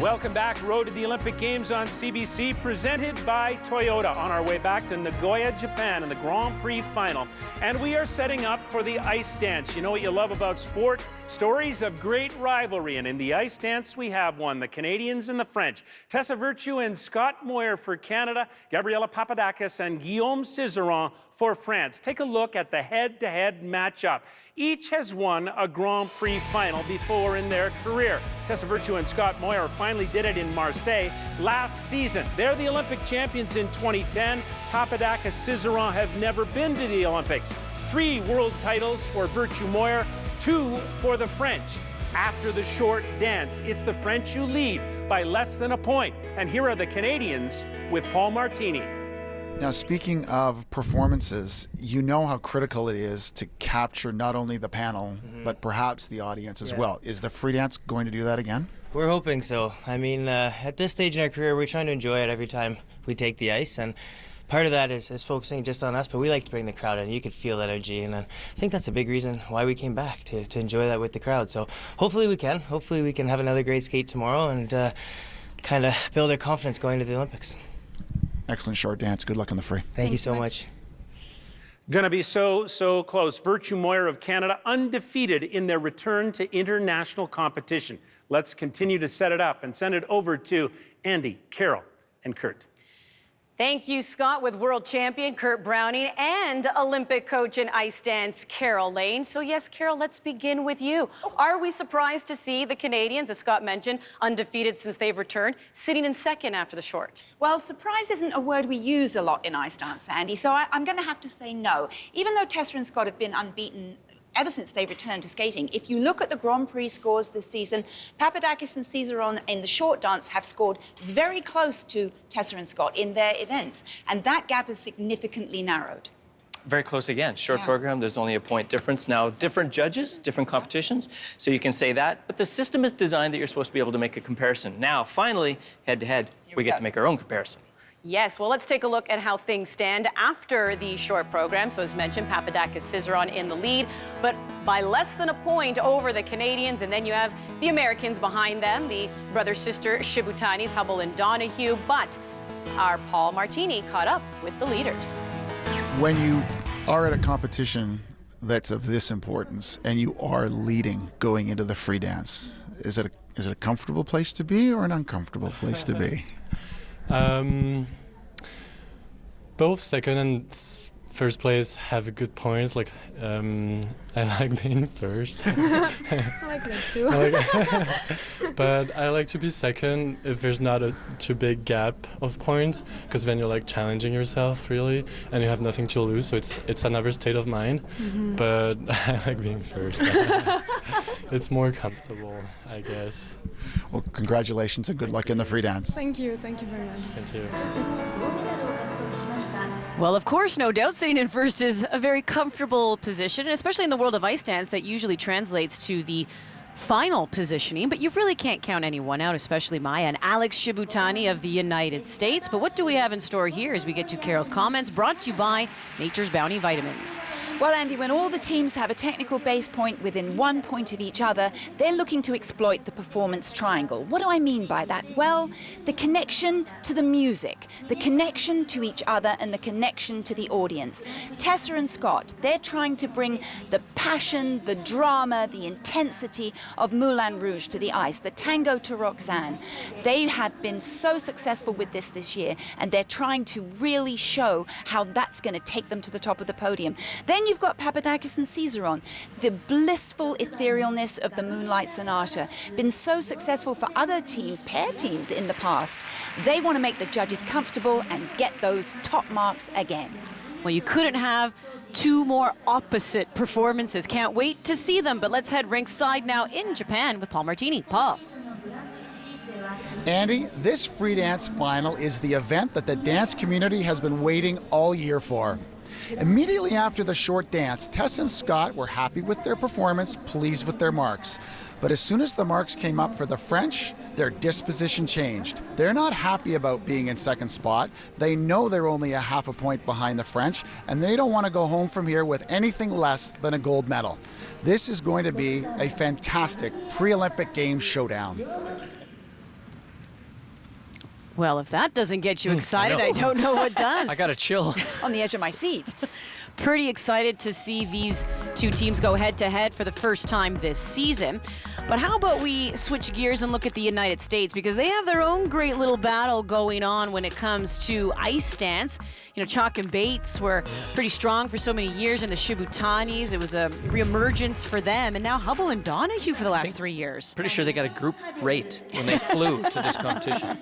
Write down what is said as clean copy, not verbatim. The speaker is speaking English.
Welcome back. Road to the Olympic Games on CBC, presented by Toyota. On our way back to Nagoya, Japan in the Grand Prix final. And we are setting up for the ice dance. You know what you love about sport? Stories of great rivalry. And in the ice dance, we have one. The Canadians and the French. Tessa Virtue and Scott Moir for Canada. Gabriela Papadakis and Guillaume Cizeron for France. Take a look at the head-to-head matchup. Each has won a Grand Prix final before in their career. Tessa Virtue and Scott Moir finally did it in Marseille last season. They're the Olympic champions in 2010. Papadakis Cizeron have never been to the Olympics. 3 world titles for Virtue Moir, 2 for the French. After the short dance, it's the French who lead by less than a point. And here are the Canadians with Paul Martini. Now, speaking of performances, you know how critical it is to capture not only the panel, but perhaps the audience as well. Is the free dance going to do that again? We're hoping so. I mean, at this stage in our career, we're trying to enjoy it every time we take the ice. And part of that is focusing just on us, but we like to bring the crowd in. You could feel that energy. And I think that's a big reason why we came back, to enjoy that with the crowd. So hopefully we can. Hopefully we can have another great skate tomorrow and kind of build our confidence going to the Olympics. Excellent short dance. Good luck on the free. Thank you so much. Going to be so close. Virtue Moir of Canada, undefeated in their return to international competition. Let's continue to set it up and send it over to Andy, Carol, and Kurt. Thank you, Scott, with world champion Kurt Browning and Olympic coach in ice dance Carol Lane. So yes, Carol, let's begin with you. Are we surprised to see the Canadians, as Scott mentioned, undefeated since they've returned, sitting in second after the short? Well, surprise isn't a word we use a lot in ice dance, Andy, so I'm going to have to say no. Even though Tessa and Scott have been unbeaten ever since they returned to skating, if you look at the Grand Prix scores this season, Papadakis and Cizeron in the short dance have scored very close to Tessa and Scott in their events, and that gap has significantly narrowed. Very close again. Short program, there's only a point difference. Now, different judges, different competitions, so you can say that, but the system is designed that you're supposed to be able to make a comparison. Now, finally, head-to-head, we get to make our own comparison. Yes, well, let's take a look at how things stand after the short program. So as mentioned, Papadakis Cizeron in the lead, but by less than a point over the Canadians. And then you have the Americans behind them, the brother-sister Shibutanis, Hubble and Donahue. But our Paul Martini caught up with the leaders. When you are at a competition that's of this importance and you are leading going into the free dance, is it a comfortable place to be or an uncomfortable place to be? Both second and first place have good points. Like, I like being first. I like that too. But I like to be second if there's not a too big gap of points, because then you're like challenging yourself really, and you have nothing to lose. So it's another state of mind. But I like being first. It's more comfortable, I guess. Well, congratulations and good luck in the free dance. Thank you very much. Thank you. Well, of course, no doubt, sitting in first is a very comfortable position, and especially in the world of ice dance, that usually translates to the final positioning, but you really can't count anyone out, especially Maya and Alex Shibutani of the United States. But what do we have in store here as we get to Carol's comments, brought to you by Nature's Bounty Vitamins? Well, Andy, when all the teams have a technical base point within 1 point of each other, they're looking to exploit the performance triangle. What do I mean by that? Well, the connection to the music, the connection to each other, and the connection to the audience. Tessa and Scott, they're trying to bring the passion, the drama, the intensity of Moulin Rouge to the ice, the tango to Roxanne. They have been so successful with this year, and they're trying to really show how that's going to take them to the top of the podium. Then you've got Papadakis and Cizeron, the blissful etherealness of the Moonlight Sonata, been so successful for other teams, pair teams in the past. They want to make the judges comfortable and get those top marks again. Well, you couldn't have 2 more opposite performances. Can't wait to see them, but let's head ringside now in Japan with Paul Martini. Paul. Andy, this free dance final is the event that the dance community has been waiting all year for. Immediately after the short dance, Tess and Scott were happy with their performance, pleased with their marks. But as soon as the marks came up for the French, their disposition changed. They're not happy about being in second spot. They know they're only a half a point behind the French, and they don't want to go home from here with anything less than a gold medal. This is going to be a fantastic pre-Olympic Games showdown. Well, if that doesn't get you excited, I don't know what does. I got a chill. On the edge of my seat. Pretty excited to see these two teams go head-to-head for the first time this season. But how about we switch gears and look at the United States, because they have their own great little battle going on when it comes to ice dance. You know, Chalk and Bates were pretty strong for so many years in the Shibutanis. It was a reemergence for them. And now Hubble and Donahue for the last 3 years. Pretty sure they got a group rate when they flew to this competition.